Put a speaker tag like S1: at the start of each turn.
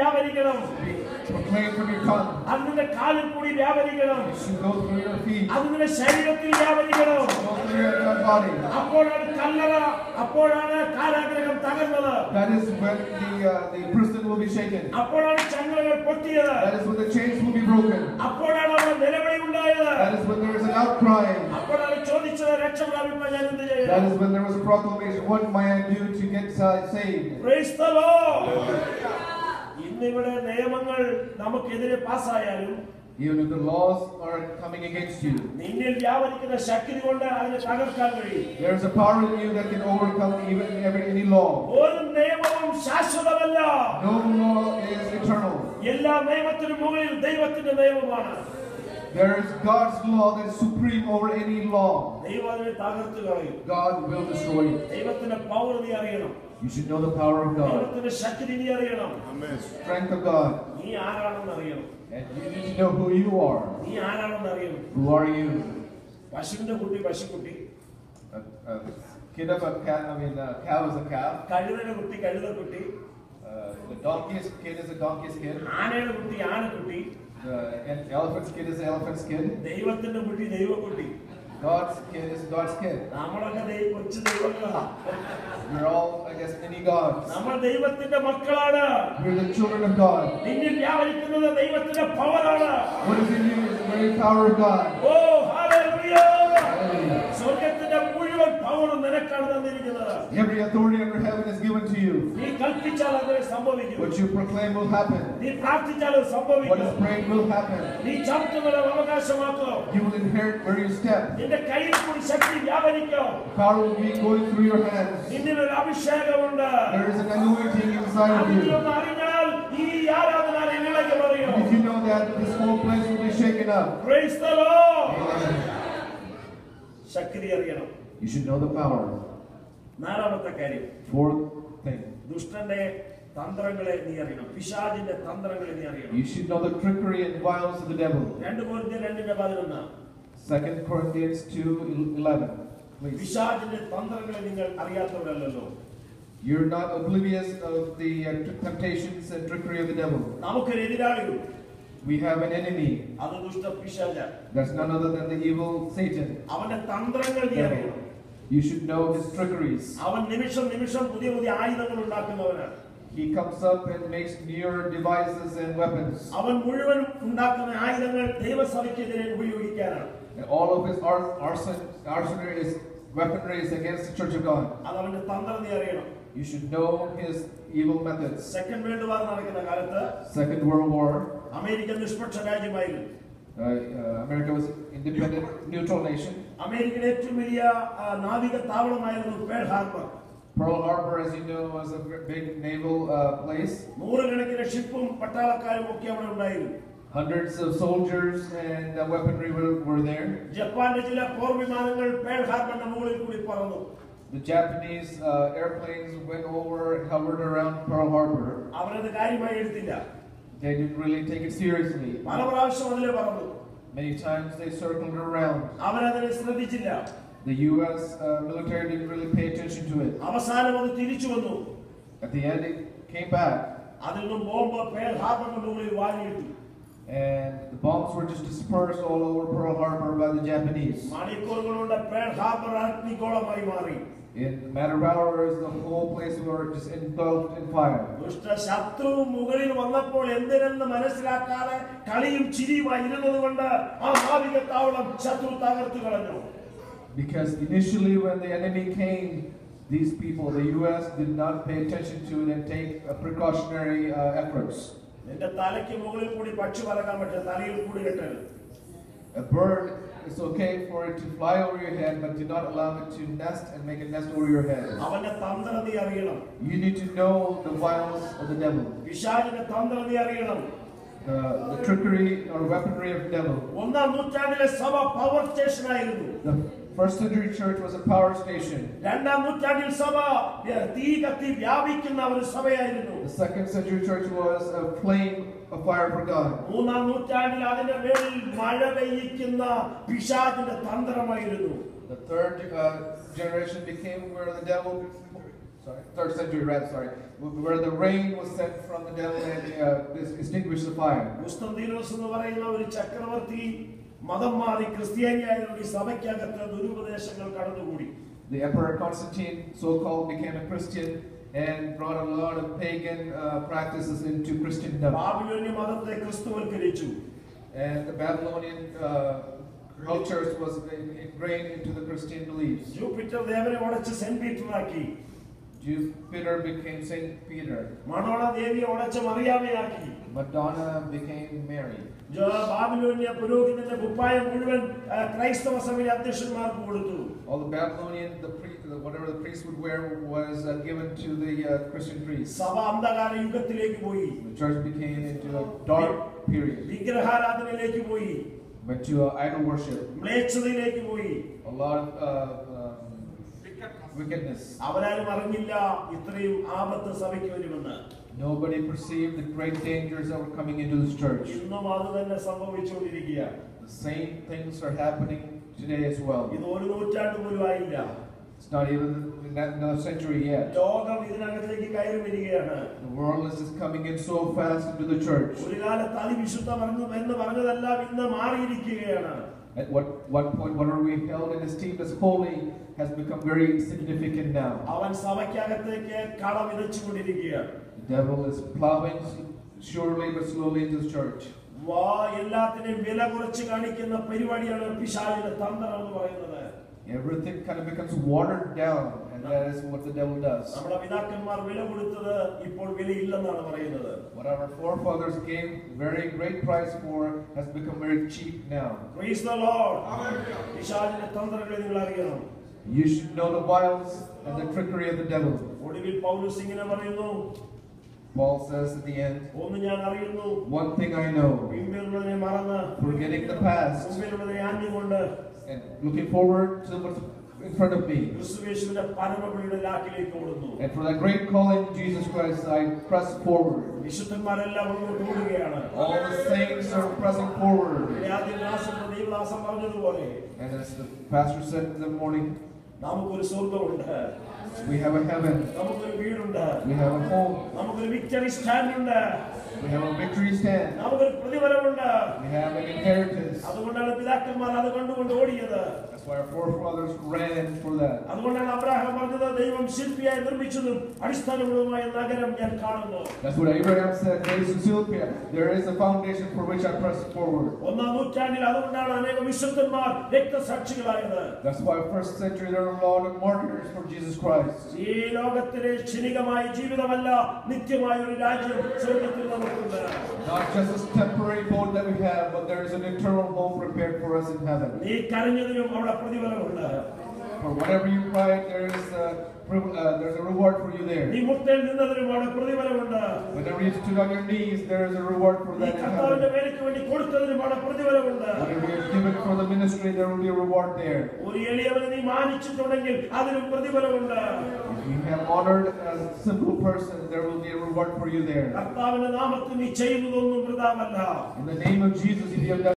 S1: വ്യാപരിക്കണം.
S2: Proclaim from your tongue.
S1: അത് നിന്റെ കാലിൽ കൂടി വ്യാപരിക്കണം.
S2: It should go through your feet.
S1: അത് നിന്റെ ശരീരത്തിൽ വ്യാപരിക്കണം.
S2: Go through your body.
S1: അപ്പോഴാണ് കല്ലറ, അപ്പോഴാണ് കാരാഗ്രഹം തകർന്നത്.
S2: That is when the prison will be shaken.
S1: അപ്പോഴാണ് ചങ്ങലകൾ പൊട്ടിയത്.
S2: That is when the chains will be broken.
S1: അപ്പോഴാണ് അവിടെ നിലവിളി ഉണ്ടായത്.
S2: That is when there is an outcry.
S1: അപ്പോഴാണ് ചോദിച്ചത് രക്ഷ പ്രാപിക്കാൻ ഞാൻ എന്ത് ചെയ്യണം?
S2: That is when there was a proclamation. What may I do to get saved?
S1: Praise the Lord. ഇന്നിവിടെ നിയമങ്ങൾ നമുക്കെതിരെ പാസ്സായാലും
S2: Even if the laws are coming against you,
S1: നിന്നിൽ വ്യാപരിക്കുന്ന ശക്തി കൊണ്ട് അതിനെ തകർക്കാൻ കഴിയും.
S2: there is a power in you that can overcome even any law.
S1: ഒരു നിയമവും ശാശ്വതമല്ല.
S2: No law is eternal.
S1: എല്ലാ നിയമത്തിനും മുകളിൽ ദൈവത്തിന്റെ നിയമമാണ്.
S2: There is God's law that is supreme over any law.
S1: ദൈവം അതിനെ തകർത്ത് കളയും.
S2: God will destroy it.
S1: ദൈവത്തിന്റെ പവർ നീ അറിയണം.
S2: You should know the power of God.
S1: ദൈവത്തിന്റെ ശക്തി നീ അറിയണം.
S2: Amen. Strength of God.
S1: നീ ആരാണെന്ന് അറിയണം.
S2: And you need to know who you are.
S1: നീ ആരാണെന്ന് അറിയണം.
S2: Who are you?
S1: പശുവിന്റെ കുട്ടി പശുക്കുട്ടി.
S2: A kid of a cat. Cow is a cow.
S1: കഴുതയുടെ കുട്ടി കഴുതക്കുട്ടി.
S2: The donkey's kid is a donkey's kid.
S1: ആനയുടെ കുട്ടി ആനക്കുട്ടി.
S2: The elephant's kid is an elephant's kid.
S1: ദൈവത്തിന്റെ കുട്ടി ദൈവക്കുട്ടി.
S2: God's kid is God's kid.
S1: നമ്മളൊക്കെ കൊച്ചു ദൈവങ്ങളാ.
S2: We're all, I guess, many gods.
S1: നമ്മൾ ദൈവത്തിന്റെ മക്കളാണ്.
S2: We're the children of God.
S1: നിന്നിൽ വ്യാപരിക്കുന്നത് ദൈവത്തിന്റെ പവറാണ്.
S2: What is in you is the very power of God.
S1: Oh, hallelujah!
S2: Hallelujah.
S1: സ്വർഗ്ഗത്തിന്റെ മുഴുവൻ പവറും നിനക്കാണ് തന്നിരിക്കുന്നത്.
S2: Every authority under heaven is given to you.
S1: നീ കൽപ്പിച്ചാൽ അത് സംഭവിക്കും.
S2: What you proclaim will happen.
S1: നീ പ്രാർത്ഥിച്ചാൽ അത്
S2: What
S1: സംഭവിക്കും.
S2: is prayed will happen.
S1: നീ ചവിട്ടുന്നത് അവകാശമാക്കും.
S2: You will inherit where you step.
S1: നിന്റെ കയ്യിൽ കൂടി ശക്തി വ്യാപരിക്കും.
S2: Power will be going through your hands.
S1: നിന്നിൽ ഒരു അഭിഷേകമുണ്ട്.
S2: There is an anointing inside of you.
S1: അതിലൊന്ന് അറിഞ്ഞാൽ ഈ ആരാധനാലയം ഇളകി മറിയും.
S2: If you know that, this whole place will be shaken up.
S1: Praise the Lord.
S2: Amen.
S1: ശക്തി അറിയണം.
S2: You should know the power.
S1: നാലാമത്തെ കാര്യം,
S2: Fourth thing.
S1: ദുഷ്ടന്റെ തന്ത്രങ്ങളെ നീ അറിയണം. പിശാചിന്റെ തന്ത്രങ്ങളെ നീ അറിയണം.
S2: You should know the trickery and violence of the devil.
S1: 2 Corinthians 2:11.
S2: 2 Corinthians 2:11. Please.
S1: പിശാചിന്റെ തന്ത്രങ്ങളെ നിങ്ങൾ അറിയാത്തവരല്ലല്ലോ.
S2: You're not oblivious of the temptations and trickery of the devil.
S1: നമുക്കൊരു എതിരാളിയുണ്ട്.
S2: We have an enemy.
S1: അത് ദുഷ്ട പിശാച.
S2: That's none other than the evil Satan.
S1: അവന്റെ തന്ത്രങ്ങൾ നീ അറിയണം.
S2: You should know his trickeries.
S1: അവൻ നിമിഷം നിമിഷം പുതിയ പുതിയ ആയുധങ്ങൾ ഉണ്ടാക്കുന്നവനാണ്.
S2: He comes up and makes newer devices and weapons.
S1: അവൻ മുഴുവൻ ഉണ്ടാക്കുന്ന ആയുധങ്ങൾ ദൈവസഭയ്ക്കെതിരെ ഉപയോഗിക്കാനാണ്.
S2: And all of his arsenal is weaponry against the Church of God.
S1: അത് അവന്റെ തന്ത്രം നീ അറിയണം.
S2: You should know his evil methods.
S1: Second world war നടക്കുന്ന കാലത്ത്
S2: Second World War.
S1: അമേരിക്ക നിഷ്പക്ഷ രാജ്യമായിരുന്നു.
S2: America was independent, neutral nation.
S1: അമേരിക്കയുടെ ഏറ്റവും വലിയ നാവിക താവളമായിരുന്നു Pearl Harbor.
S2: Pearl Harbor, as you know, was a big naval place.
S1: നൂറുകണക്കിന് ഷിപ്പും പട്ടാളക്കാരും ഒക്കെ അവിടെ ഉണ്ടായിരുന്നു.
S2: Hundreds of soldiers and weaponry were there.
S1: ജപ്പാന്റെ ചില പോർ വിമാനങ്ങൾ പേൾ ഹാർബറിന്റെ മുകളിൽ കൂടി പറന്നു.
S2: The Japanese airplanes went over and hovered around Pearl Harbor.
S1: അവരത് കാര്യമായി എടുത്തില്ല.
S2: They didn't really take it seriously.
S1: പല പ്രാവശ്യം അതിലെ പറന്നു.
S2: Many times they circled around.
S1: അവരതിനെ ശ്രദ്ധിച്ചില്ല.
S2: The U.S. Military didn't really pay attention to it.
S1: അവസാനം അത് തിരിച്ചു വന്നു.
S2: At the end, it came back.
S1: അതിൽ നിന്നും ബോംബ് പേൾ ഹാർബറിന്റെ മുകളിൽ വാങ്ങിയിട്ടു.
S2: And the bombs were just dispersed all over Pearl Harbor by the Japanese.
S1: മണിക്കൂറുകളുടെ പേൾ ഹാർബർ അഗ്നിഗോളമായി മാറി.
S2: In a matter of hours, the whole place were just engulfed in fire.
S1: ദുഷ്ട ശത്രു മുകളിൽ വന്നപ്പോൾ എന്തിനെന്ന് മനസ്സിലാക്കാതെ കളിയും ചിരിയുമായി ഇരുന്നതുകൊണ്ട് ആ നാവിക താവളം ശത്രു തകർത്തു കളഞ്ഞു.
S2: Because initially when the enemy came, these people, the U.S., did not pay attention to it and take precautionary efforts.
S1: നിന്റെ തലയ്ക്ക് മുകളിൽ കൂടി പക്ഷി പറക്കാൻ പറ്റില്ല, തലയിൽ കൂടി കെട്ടരുത്.
S2: A bird, it's okay for it to fly over your head, but do not allow it to nest and make a nest over your head.
S1: അവന്റെ തന്ത്രം നീ അറിയണം.
S2: You need to know the violence of the devil.
S1: പിശാചിന്റെ തന്ത്രം നീ അറിയണം.
S2: The trickery or weaponry of the devil.
S1: ഒന്നാം നൂറ്റാണ്ടിലെ സഭ പവർ സ്റ്റേഷൻ ആയിരുന്നു.
S2: The first century church was a power station.
S1: രണ്ടാം നൂറ്റാണ്ടിൽ സഭ തീ കത്തി വ്യാപിക്കുന്ന ഒരു സഭയായിരുന്നു.
S2: The second century church was a flame of fire for God.
S1: മൂന്നാം നൂറ്റാണ്ടിൽ അതിന്റെ മേലിൽ മഴ പെയ്യിക്കുന്ന പിശാചിന്റെ തന്ത്രമായിരുന്നു.
S2: The third generation became where the devil, third century, where the rain was sent from the devil and extinguished the fire.
S1: കുസ്തന്തീനോസ് എന്ന് പറയുന്ന ഒരു ചക്രവർത്തി മതം മാറി ക്രിസ്ത്യാനിയായതോടെ സഭയ്ക്കകത്ത് ദുരുപദേശങ്ങൾ കടന്നുകൂടി.
S2: The Emperor Constantine, so-called, became a Christian and brought a lot of pagan practices into Christendom.
S1: ബാബിലോന്യ മതത്തെ ക്രിസ്തുവൽക്കരിച്ചു.
S2: And the Babylonian cultures was ingrained into the Christian beliefs.
S1: Jupiter ദേവനെ ഉടച്ച് സെന്റ് പീറ്റർ ആക്കി.
S2: Peter became Saint Peter.
S1: മണോള ദേവിയെ ഉടച്ച് മറിയാമയാക്കി.
S2: Madonna became Mary.
S1: ബാബിലോന്യ പുരോഹിതന്റെ കുപ്പായം മുഴുവൻ ക്രൈസ്തവ സഭയിലെ അധ്യക്ഷന്മാർക്ക് കൊടുത്തു.
S2: All the Babylonian, whatever the priest would wear was given to the Christian priests.
S1: സഭ അന്ധകാര യുഗത്തിലേക്ക് പോയി.
S2: The church became into a dark period.
S1: വിഗ്രഹാരാധനയിലേക്ക് പോയി.
S2: Went to idol worship.
S1: മ്ലേച്ഛതയിലേക്ക് പോയി.
S2: A lot of wickedness.
S1: അവരാരും അറിഞ്ഞില്ല ഇത്രയും ആപത്ത് സഭയ്ക്ക് വരുമെന്ന്.
S2: Nobody perceived the great dangers that were coming into this church.
S1: ഇന്നും അത് തന്നെ സംഭവിച്ചുകൊണ്ടിരിക്കുകയാണ്.
S2: The same things are happening today as well.
S1: ഇത് ഒരു നൂറ്റാണ്ട് പോലും ആയില്ല.
S2: It's not even another century yet.
S1: ലോകം ഇതിനകത്തേക്ക് കയറി വരികയാണ്.
S2: The world is just coming in so fast into the church.
S1: ഒരു കാലത്ത് അതിവിശുദ്ധമെന്ന് പറഞ്ഞതെല്ലാം ഇന്ന് മാറിയിരിക്കുകയാണ്.
S2: At what point, what are we held and esteemed as holy has become very significant now.
S1: അവൻ സഭയ്ക്കകത്തേക്ക് കള വിതച്ചുകൊണ്ടിരിക്കുകയാണ്.
S2: The devil is plowing surely but slowly into the church.
S1: എല്ലാത്തിനെയും വില കുറച്ച് കാണിക്കുന്ന പരിപാടിയാണ് പിശാചിന്റെ തന്ത്രം എന്ന് പറയുന്നത്.
S2: Everything kind of becomes watered down, and that is what the devil does.
S1: നമ്മുടെ പിതാക്കന്മാർ വില കൊടുത്തത് ഇപ്പോൾ വിലയില്ലെന്നാണ് പറയുന്നത്.
S2: What our forefathers gave very great price for has become very cheap now.
S1: Praise the Lord. പിശാചിന്റെ തന്ത്രങ്ങളെ നിങ്ങൾ അറിയണം.
S2: You should know the wiles and the trickery of the devil.
S1: ഒടുവിൽ പൗലോസ് ഇങ്ങനെ പറയുന്നു.
S2: Paul says at the end,
S1: ഒന്ന് ഞാൻ അറിയുന്നു.
S2: one thing I know,
S1: പിമ്പിലുള്ളതിനെ മറന്ന്
S2: forgetting the past
S1: മുമ്പിലുള്ളതിനെ ആഞ്ഞുകൊണ്ട്
S2: and looking forward to what's in front of me.
S1: ക്രിസ്തുയേശുവിന്റെ പരമവിളിയുടെ ലാക്കിലേക്ക് ഓടുന്നു.
S2: And for that great calling of Jesus Christ, I press forward.
S1: വിശുദ്ധന്മാരെല്ലാം മുന്നോട്ട് ഓടുകയാണ്.
S2: All the saints are pressing forward.
S1: ദൈവദാസൻ പറഞ്ഞതുപോലെ,
S2: And as the pastor said in the morning,
S1: നമുക്കൊരു സ്വർഗ്ഗമുണ്ട്.
S2: we have a heaven.
S1: നമുക്കൊരു വീടുണ്ട്.
S2: We have a home.
S1: നമുക്കൊരു victory stand ഉണ്ട്.
S2: We have a victory stand.
S1: നമുക്കൊരു പ്രതിഫലമുണ്ട്.
S2: We have an inheritance.
S1: അതുകൊണ്ടാണ് പിതാക്കന്മാർ അത് കണ്ടുകൊണ്ട് ഓടിയത്.
S2: That's why our forefathers ran for that.
S1: അതുകൊണ്ടാണ് അബ്രഹാം പറഞ്ഞത്, ദൈവം ശില്പിയായി നിർമ്മിച്ചതും അടിസ്ഥാനങ്ങളുമായ നഗരം ഞാൻ കാണുന്നു.
S2: That's what Abraham said. There is a Sylvia. There is a foundation for which I press forward.
S1: ഒന്നാം നൂറ്റാണ്ടിൽ അതുകൊണ്ടാണ് അനേക വിശുദ്ധന്മാർ രക്തസാക്ഷികളായത്.
S2: That's why first century there are a lot of martyrs for Jesus Christ.
S1: ഈ ലോകത്തിലെ ക്ഷണികമായ ജീവിതമല്ല, നിത്യമായ ഒരു രാജ്യം സ്വർഗ്ഗത്തിൽ നമുക്കുണ്ട്.
S2: Not just this temporary boat that we have, but there is an eternal home prepared for us in heaven.
S1: നീ കരഞ്ഞതിനും അവിടെ പ്രതിഫലമുണ്ട്.
S2: For whatever you cried, there's a reward for you there.
S1: നീ മുട്ടയിൽ നിന്നതിനും അവിടെ പ്രതിഫലമുണ്ട്.
S2: Whenever you stood on your knees, there is a reward for
S1: നീ
S2: that in
S1: കർത്താവിന്റെ
S2: heaven.
S1: വേലയ്ക്ക് വേണ്ടി കൊടുത്തതിനും അവിടെ പ്രതിഫലമുണ്ട്.
S2: Whatever you have given for the ministry, there will be a reward there.
S1: ഒരു എളിയവനെ നീ മാനിച്ചിട്ടുണ്ടെങ്കിൽ അതിനും പ്രതിഫലമുണ്ട്.
S2: If you have honored a simple person, there will be a reward for you there.
S1: കർത്താവിന്റെ നാമത്തിൽ നീ ചെയ്യുന്നതൊന്നും വൃഥാവല്ല.
S2: In the name of Jesus, if you have done